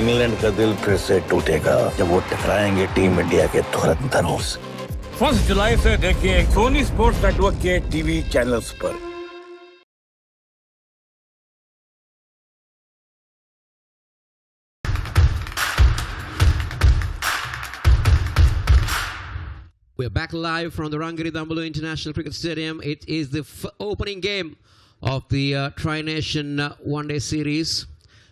England का दिल फिर से टूटेगा जब वो टकराएंगे टीम इंडिया के धुरंधरों से। 1 जुलाई से देखिए सोनी स्पोर्ट्स नेटवर्क के टीवी चैनल्स पर। We're back live from the Rangiri Dambalu International Cricket Stadium. It is the opening game of the Tri-Nation One-Day Series.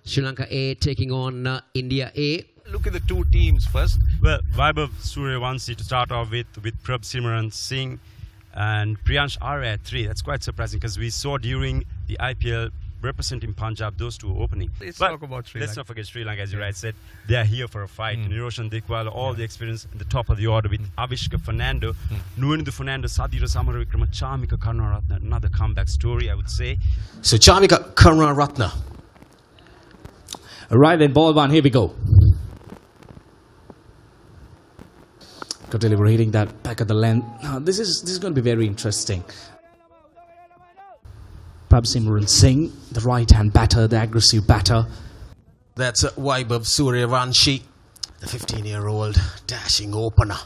Sri Lanka A taking on India A. Look at the two teams first. Well, Vaibhav Suryavanshi to start off with Prabh Simran Singh and Priyansh Arya at 3. That's quite surprising because we saw during the IPL representing Punjab, those two opening. Let's talk about Sri Lanka. Let's not forget Sri Lanka, as you right said. They are here for a fight. Niroshan Dikwal, all the experience at the top of the order with Avishka Fernando, Nuindu Fernando, Sadira Samaravikrama, Chamika Karunaratne. Another comeback story, I would say. So Chamika Karunaratne. Right then, ball one, here we go. Deliberating hitting that back at the length. This is going to be very interesting. Prabh Simran Singh, the right-hand batter, the aggressive batter. That's Vaibhav Suryavanshi, the 15-year-old dashing opener.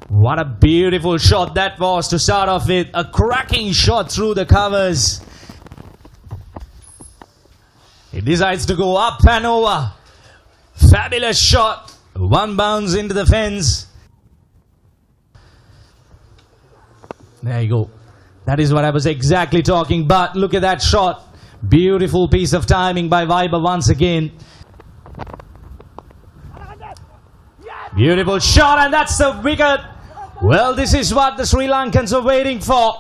What a beautiful shot that was to start off with. A cracking shot through the covers. He decides to go up and over. Fabulous shot. One bounce into the fence. There you go. That is what I was exactly talking about. Look at that shot. Beautiful piece of timing by Vaibhav once again. Beautiful shot, and that's the wicket. Well, this is what the Sri Lankans are waiting for.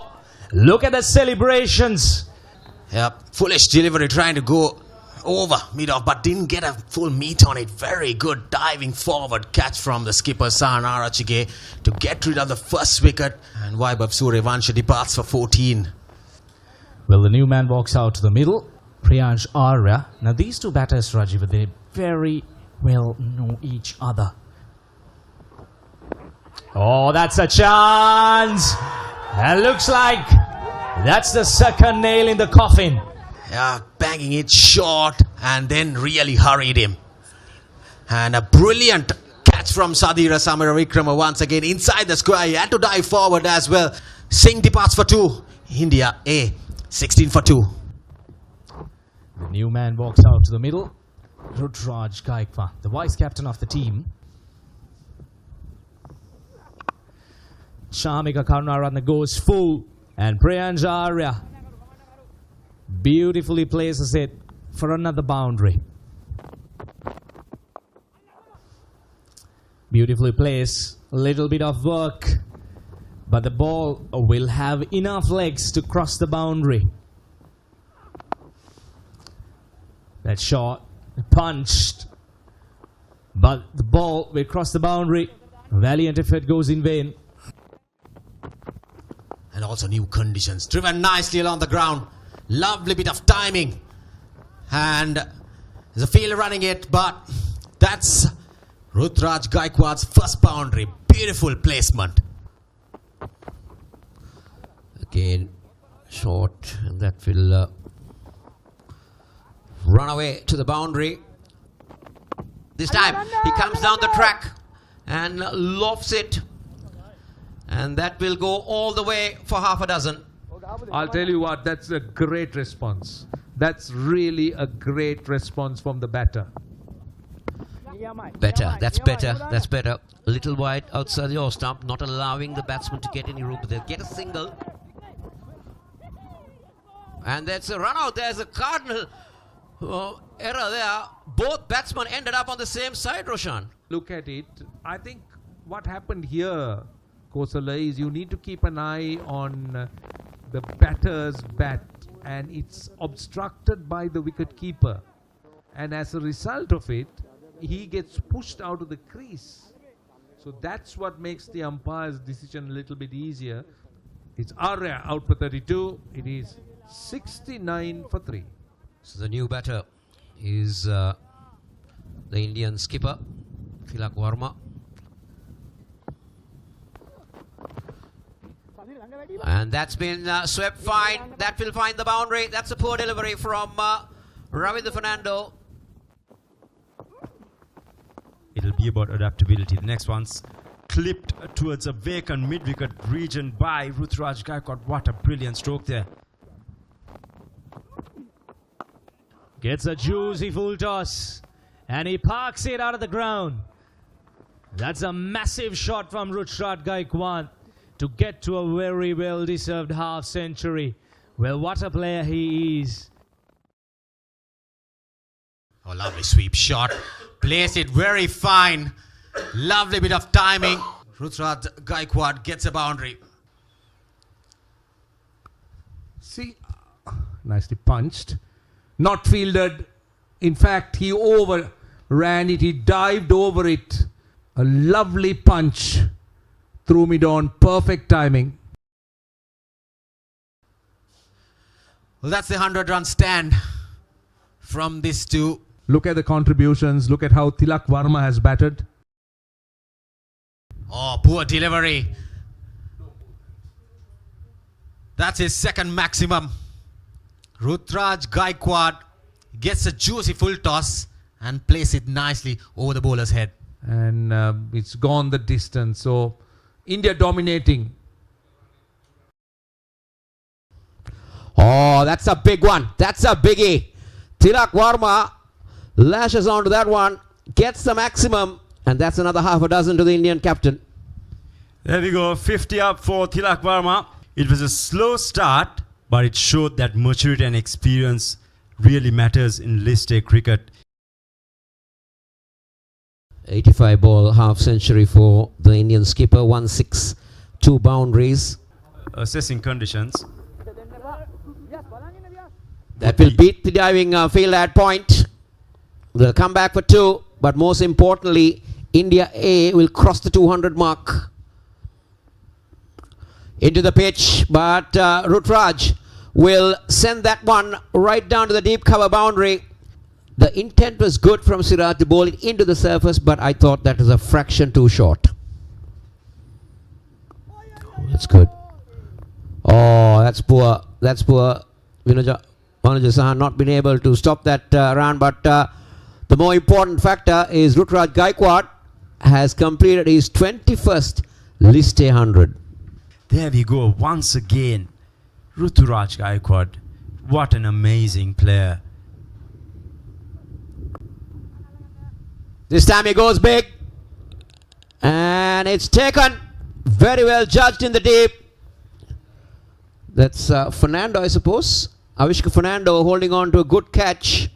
Look at the celebrations. Yep, foolish delivery trying to go over mid-off, but didn't get a full meet on it. Very good diving forward catch from the skipper Sahan Arachige to get rid of the first wicket, and Vaibhav Suryavanshi departs for 14. Well, the new man walks out to the middle, Priyansh Arya. Now these two batters, Rajiv, they very well know each other. Oh, that's a chance, and looks like that's the second nail in the coffin. Yeah, banging it short and then really hurried him. And a brilliant catch from Sadira Samaravikrama once again inside the square. He had to dive forward as well. Singh departs for 2. India A, 16 for 2. The new man walks out to the middle. Rudraj Gaikwad, the vice captain of the team. Chamika Karunaratne goes full, and Priyansh Arya beautifully places it for another boundary. Beautifully placed, a little bit of work, but the ball will have enough legs to cross the boundary. That shot punched, but the ball will cross the boundary. Valiant effort goes in vain. And also new conditions, driven nicely along the ground. Lovely bit of timing, and there's a fielder running it, but that's Rudraj Gaikwad's first boundary. Beautiful placement. Again, short, and that will run away to the boundary. This time he comes down the track and lofts it, and that will go all the way for half a dozen. I'll tell you what, that's a great response. That's really a great response from the batter. Better, that's better, that's better. A little wide outside the off stump, not allowing the batsman to get any room, but they'll get a single. And that's a run out. There's a cardinal error there. Both batsmen ended up on the same side, Roshan. Look at it. I think what happened here, Kosala, is you need to keep an eye on the batter's bat, and it's obstructed by the wicket keeper, and as a result of it he gets pushed out of the crease. So that's what makes the umpire's decision a little bit easier. It's Arya out for 32. It is 69 for 3. So the new batter is the Indian skipper Tilak Verma. And that's been swept fine. That will find the boundary. That's a poor delivery from Ravindra Fernando. It'll be about adaptability. The next one's clipped towards a vacant mid-wicket region by Ruturaj Gaikwad. What a brilliant stroke there. Gets a juicy full toss. And he parks it out of the ground. That's a massive shot from Ruturaj Gaikwad to get to a very well-deserved half-century. Well, what a player he is. Oh, lovely sweep shot. Placed it very fine. Lovely bit of timing. Ruturaj Gaikwad gets a boundary. See, nicely punched. Not fielded. In fact, he overran it. He dived over it. A lovely punch. Threw mid on. Perfect timing. Well, that's the 100-run stand from these two. Look at the contributions. Look at how Tilak Varma has batted. Oh, poor delivery. That's his second maximum. Ruturaj Gaikwad gets a juicy full toss and plays it nicely over the bowler's head. And it's gone the distance. So, India dominating. Oh, that's a big one. That's a biggie. Tilak Varma lashes onto that one, gets the maximum, and that's another half a dozen to the Indian captain. There we go, 50 up for Tilak Varma. It was a slow start, but it showed that maturity and experience really matters in List A cricket. 85 ball half century for the Indian skipper, 1-6, 2 boundaries. Assessing conditions. That will beat the diving field at point. They'll come back for 2, but most importantly, India A will cross the 200 mark. Into the pitch, but Ruturaj will send that one right down to the deep cover boundary. The intent was good from Siraj to bowl it into the surface, but I thought that was a fraction too short. That's good. Oh, that's poor. That's poor. Manaja Sahan not been able to stop that run, but the more important factor is Ruturaj Gaikwad has completed his 21st List A 100. There we go, once again. Ruturaj Gaikwad. What an amazing player. This time he goes big. And it's taken. Very well judged in the deep. That's Fernando, I suppose. Avishka Fernando holding on to a good catch.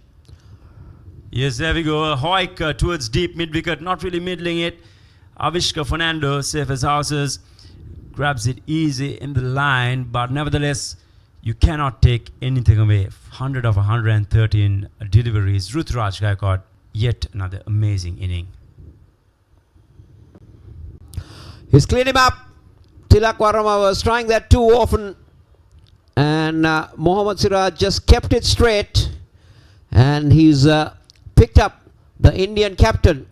Yes, there we go. A hoik towards deep mid-wicket. Not really middling it. Avishka Fernando, safe as houses. Grabs it easy in the line. But nevertheless, you cannot take anything away. 100 of 113 deliveries. Ruturaj Gaikwad, yet another amazing inning. He's cleaned him up. Tilak Varma was trying that too often. And Mohammad Siraj just kept it straight. And he's picked up the Indian captain.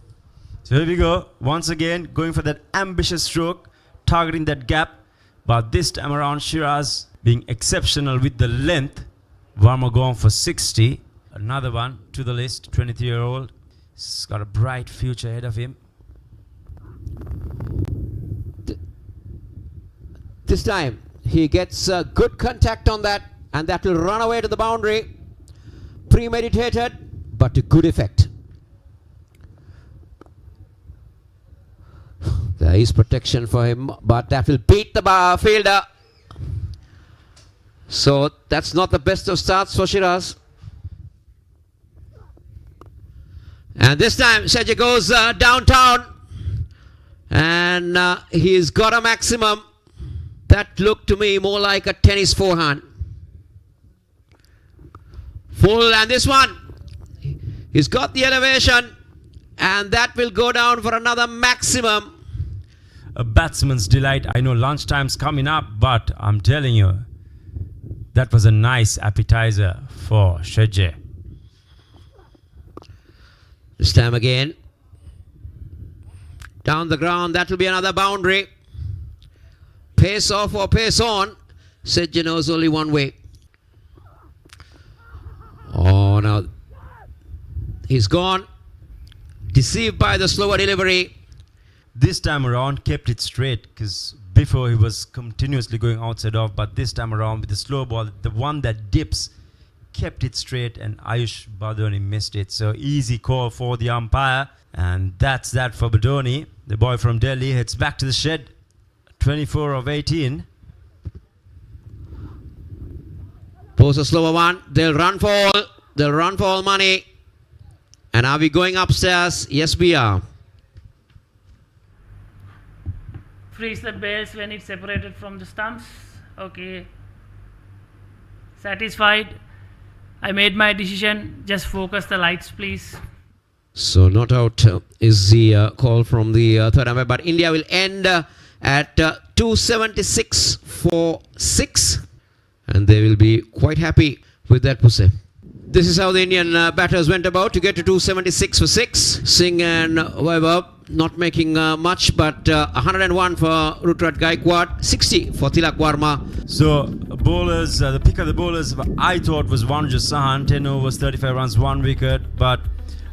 So here we go. Once again, going for that ambitious stroke. Targeting that gap. But this time around, Shiraz being exceptional with the length. Varma going for 60. Another one to the list. 23-year-old. He's got a bright future ahead of him. This time he gets good contact on that, and that will run away to the boundary. Premeditated, but to good effect. There is protection for him, but that will beat the fielder. So that's not the best of starts for Shiraz. And this time Shaji goes downtown, and he's got a maximum. That looked to me more like a tennis forehand. Full, and this one, he's got the elevation, and that will go down for another maximum. A batsman's delight. I know lunchtime's coming up, but I'm telling you, that was a nice appetizer for Shaji. This time again, down the ground, that will be another boundary. Pace off or pace on? Sedja knows only one way. Oh, now he's gone. Deceived by the slower delivery. This time around, kept it straight, because before he was continuously going outside off, but this time around with the slow ball, the one that dips, kept it straight, and Ayush Badoni missed it. So easy call for the umpire, and that's that for Badoni. The boy from Delhi heads back to the shed. 24 of 18. Pose a slower one. They'll run for all. They'll run for all money. And are we going upstairs? Yes, we are. Freeze the base when it's separated from the stumps. Okay. Satisfied. I made my decision. Just focus the lights, please. So not out is the call from the third umpire. But India will end at 276 for 6. And they will be quite happy with that pussy. This is how the Indian batters went about to get to 276 for 6. Singh and Vaibhav not making much, but 101 for Rutraj Gaikwad, 60 for Tilak Varma. So bowlers, the pick of the bowlers I thought was Vanuja Sahan, 10 overs, 35 runs, 1 wicket, but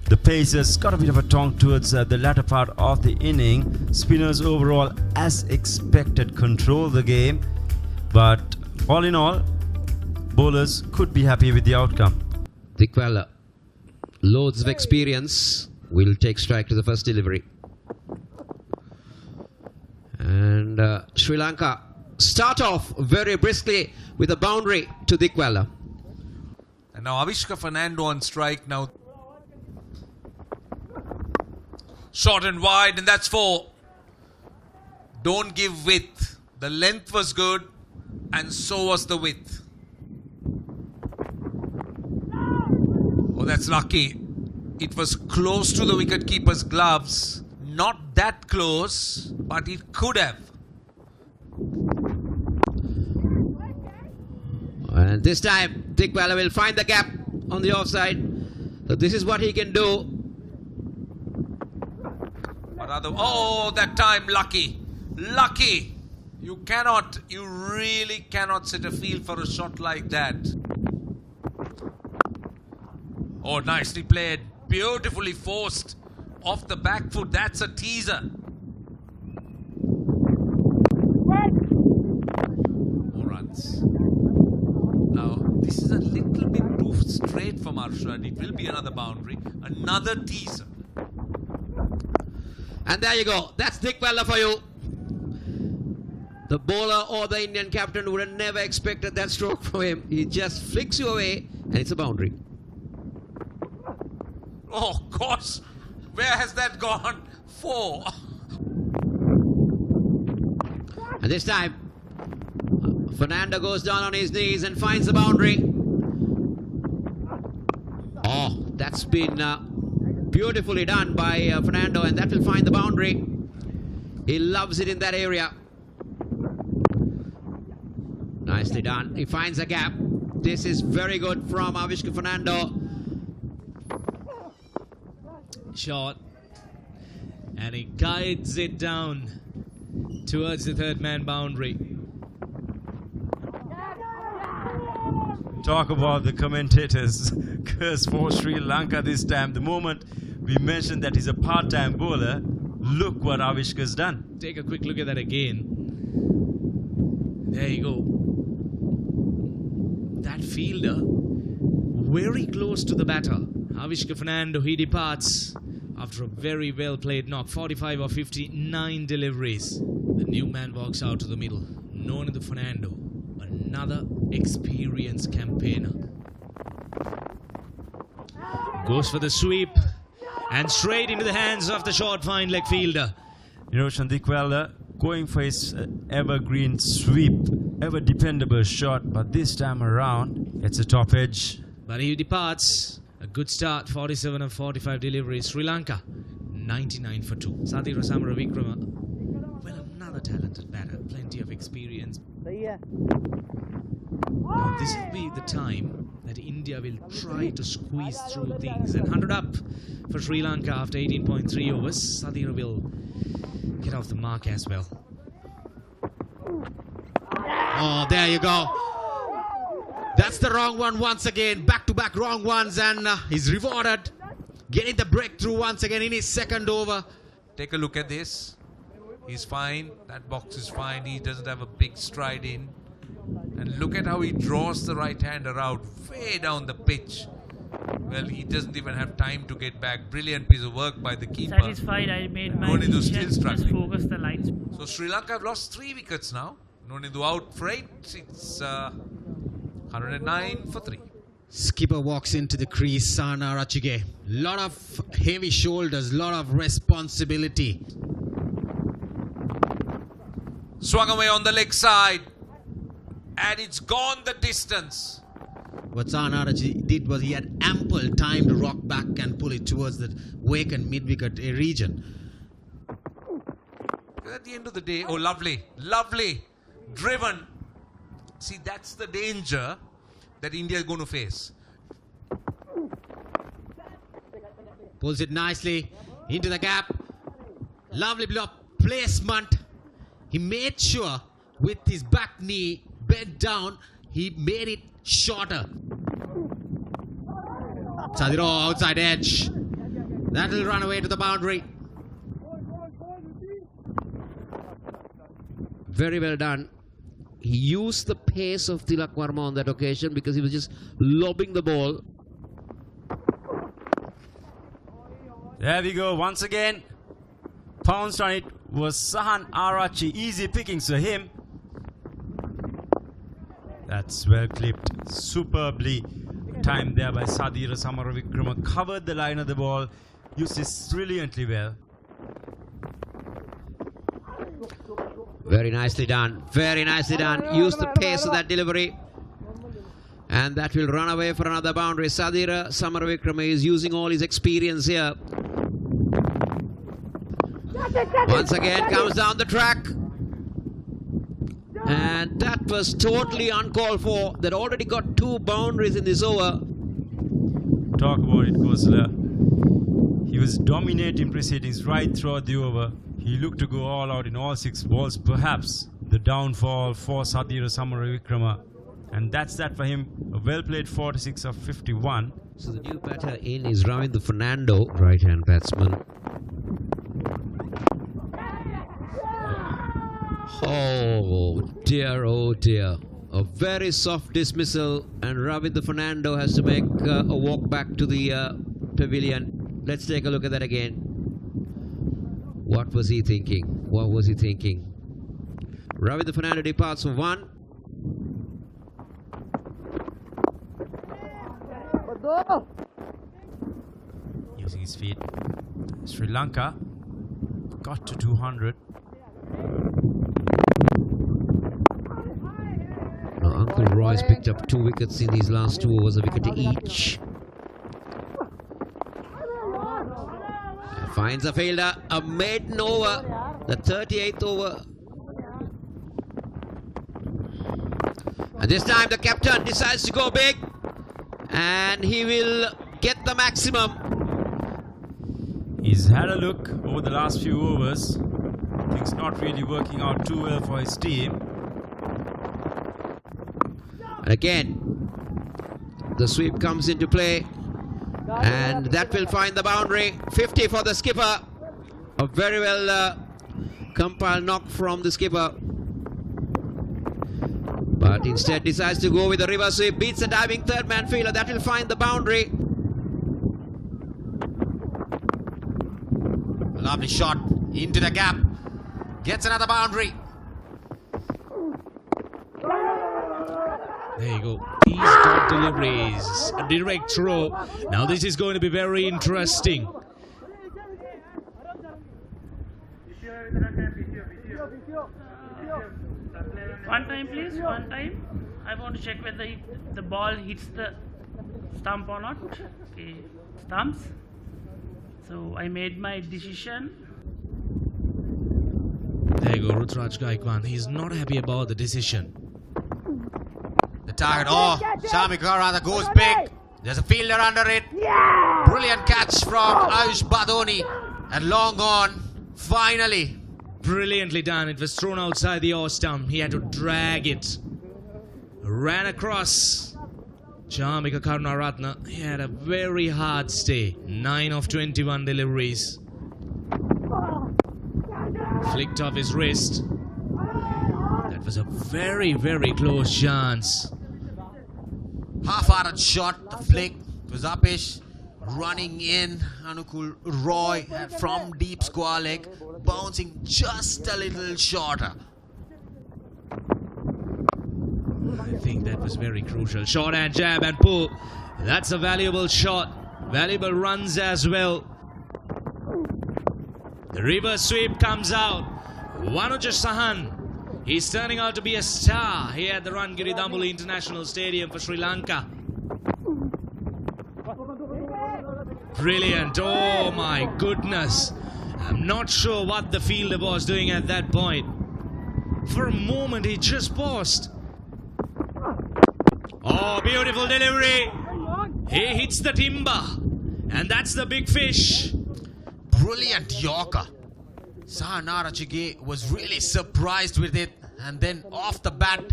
the Pacers got a bit of a tongue towards the latter part of the inning. Spinners overall, as expected, control the game, but all in all, bowlers could be happy with the outcome. Dikwala, loads of experience, will take strike to the first delivery. And Sri Lanka start off very briskly with a boundary to Dikwala. And now Avishka Fernando on strike now. Short and wide, and that's 4. Don't give width. The length was good, and so was the width. Oh, that's lucky. It was close to the wicketkeeper's gloves. Not that close, but it could have. And this time, Dikwala will find the gap on the offside. So this is what he can do. Oh, that time, lucky. Lucky. You really cannot set a field for a shot like that. Oh, nicely played. Beautifully forced. Off the back foot. That's a teaser. More runs. Now, this is a little bit too straight from Arshad. It will be another boundary. Another teaser. And there you go. That's Dikwala for you. The bowler or the Indian captain would have never expected that stroke from him. He just flicks you away and it's a boundary. Oh, gosh. Where has that gone? 4. And this time, Fernando goes down on his knees and finds the boundary. Oh, that's been beautifully done by Fernando, and that will find the boundary. He loves it in that area. Nicely done. He finds a gap. This is very good from Avishka Fernando. Shot, and he guides it down towards the third man boundary. Talk about the commentators curse for Sri Lanka this time. The moment we mentioned that he's a part-time bowler, look what Avishka's done. Take a quick look at that again. There you go. That fielder very close to the batter. Avishka Fernando, he departs after a very well played knock. 45 of 59 deliveries. The new man walks out to the middle. Known to Fernando, another experienced campaigner. Goes for the sweep and straight into the hands of the short fine leg fielder. Niroshan Dikwala going for his evergreen sweep, ever dependable shot, but this time around it's a top edge. But he departs. A good start, 47 of 45 deliveries. Sri Lanka, 99 for 2. Sadira Samara Vikrama, well, another talented batter, plenty of experience. Now, this will be the time that India will try to squeeze through things. And 100 up for Sri Lanka after 18.3 overs. Sadira will get off the mark as well. Oh, there you go. That's the wrong one once again. Back-to-back wrong ones, and he's rewarded. Getting the breakthrough once again in his second over. Take a look at this. He's fine. That box is fine. He doesn't have a big stride in. And look at how he draws the right-hander out way down the pitch. Well, he doesn't even have time to get back. Brilliant piece of work by the keeper. Satisfied, I made my Nonidhu decision. still Just struggling. focus the lights. So Sri Lanka have lost 3 wickets now. Nonidhu out for 8. It's 109 for 3. Skipper walks into the crease, Sana Rachige. Lot of heavy shoulders, lot of responsibility. Swung away on the leg side. And it's gone the distance. What Sana Rachige did was he had ample time to rock back and pull it towards the vacant mid-wicket region. At the end of the day, oh, lovely, lovely, driven. See, that's the danger that India is going to face. Pulls it nicely into the gap. Lovely block placement. He made sure with his back knee bent down, he made it shorter. Sadiro outside edge. That will run away to the boundary. Very well done. He used the pace of Tilak Varma on that occasion because he was just lobbing the ball. There we go. Once again, pounced on it was Sahan Arachi. Easy pickings for him. That's well clipped. Superbly timed there by Sadira Samaravikrama. Covered the line of the ball. Used this brilliantly well. Very nicely done. Very nicely done. Use the pace of that delivery. And that will run away for another boundary. Sadira Samaravikrama is using all his experience here. Once again comes down the track. And that was totally uncalled for. That already got 2 boundaries in this over. Talk about it, Kosala. He was dominating proceedings right throughout the over. He looked to go all out in all 6 balls. Perhaps the downfall for Sadira Samaravikrama. And that's that for him. A well-played 46 of 51. So the new batter in is Ravindra Fernando, right-hand batsman. Oh dear, oh dear. A very soft dismissal, and Ravindra Fernando has to make a walk back to the pavilion. Let's take a look at that again. What was he thinking? What was he thinking? Ravindra Fernando departs for 1. Using his feet. Sri Lanka got to 200. Now, Uncle Roy's picked up 2 wickets in these last 2 overs, a wicket each. Finds a fielder, a maiden over, the 38th over. And this time the captain decides to go big, and he will get the maximum. He's had a look over the last few overs. Things not really working out too well for his team. And again, the sweep comes into play, and that will find the boundary. 50 for the skipper. A very well compiled knock from the skipper. But instead decides to go with the reverse sweep. Beats the diving third man fielder. That will find the boundary. Lovely shot into the gap. Gets another boundary. There you go. These dot deliveries. A direct throw. Now this is going to be very interesting. One time, please. One time. I want to check whether the ball hits the stump or not. Okay. Stumps. So I made my decision. There you go, Rutraj Gaikwad. He's not happy about the decision. The target. Oh, Shami Karada goes big. There's a fielder under it. Brilliant catch from Ayush Badoni. And long on. Finally Brilliantly done. It was thrown outside the off stump. He had to drag it. Ran across. Chamika Karunaratne, he had a very hard stay. 9 of 21 deliveries. Flicked off his wrist. That was a very, very close chance. Half-hearted shot, the flick. It was upish. Running in, Anukul Roy from deep square leg, bouncing just a little shorter. I think that was very crucial. Short and jab and pull. That's a valuable shot. Valuable runs as well. The reverse sweep comes out. Wanuja Sahan. He's turning out to be a star here at the Rangiri Dambuli International Stadium for Sri Lanka. Brilliant. Oh my goodness. I'm not sure what the fielder was doing at that point. For a moment he just paused. Oh, beautiful delivery. He hits the timber. And that's the big fish. Brilliant Yorker. Sahanarachige was really surprised with it. And then off the bat,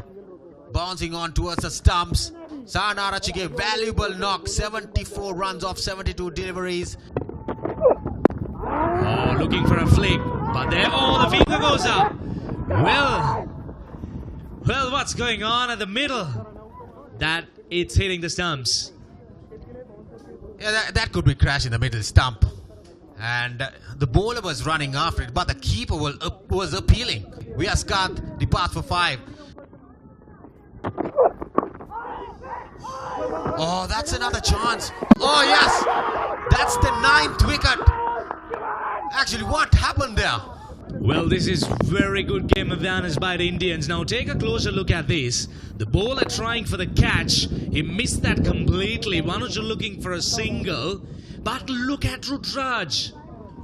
bouncing on towards the stumps. Sahanarachige, valuable knock. 74 runs off 72 deliveries. Oh, looking for a flick. But there, oh, the finger goes up. Well, what's going on at the middle? That it's hitting the stumps. Yeah, that could be crash in the middle stump. And the bowler was running after it, but the keeper was appealing. Viaskanth departs for 5. Oh, that's another chance. Oh, yes. That's the 9th wicket. Actually, what happened there? Well, this is very good game of awareness by the Indians. Now take a closer look at this. The bowler trying for the catch. He missed that completely. Vanuja looking for a single. But look at Rudraj.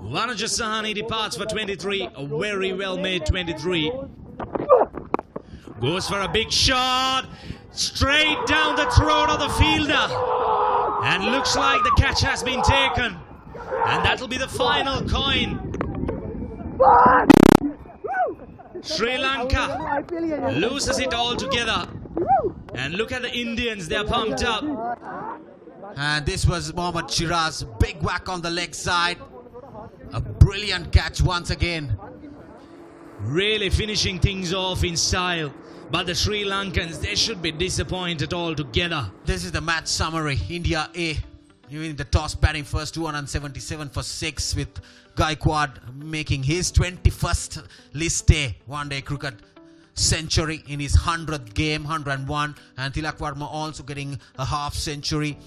Vanuja Sahani departs for 23. A very well made 23. Goes for a big shot. Straight down the throat of the fielder. And looks like the catch has been taken. And that'll be the final coin. Sri Lanka loses it all together. And look at the Indians, they're pumped up. And this was Mohammad Shiraz. Big whack on the leg side. A brilliant catch once again. Really finishing things off in style. But the Sri Lankans, they should be disappointed altogether. This is the match summary. India A, winning the toss, batting first, 277 for 6, with Gaikwad making his 21st list A one-day cricket century in his 100th game, 101, and Tilak Varma also getting a half century.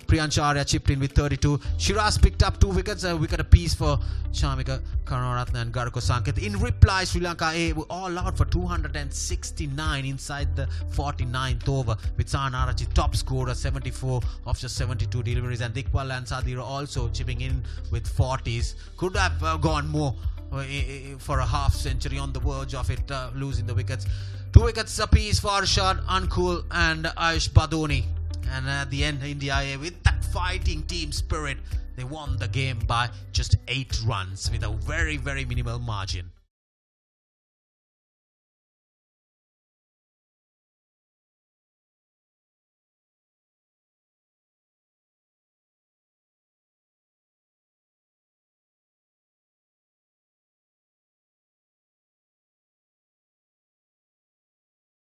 Priyansh Arya chipped in with 32. Shiraz picked up 2 wickets, a wicket apiece for Chamika Karunaratne and Garko Sanket. In reply, Sri Lanka A were all out for 269 inside the 49th over, with Sahanarachige top scorer 74 of just 72 deliveries, and Dikwal and Sadira also chipping in with 40s. Could have gone more for a half century, on the verge of it, losing the wickets. 2 wickets apiece for Arshad Ankul and Ayush Badoni. And at the end, India A, with that fighting team spirit, they won the game by just 8 runs with a very, very minimal margin.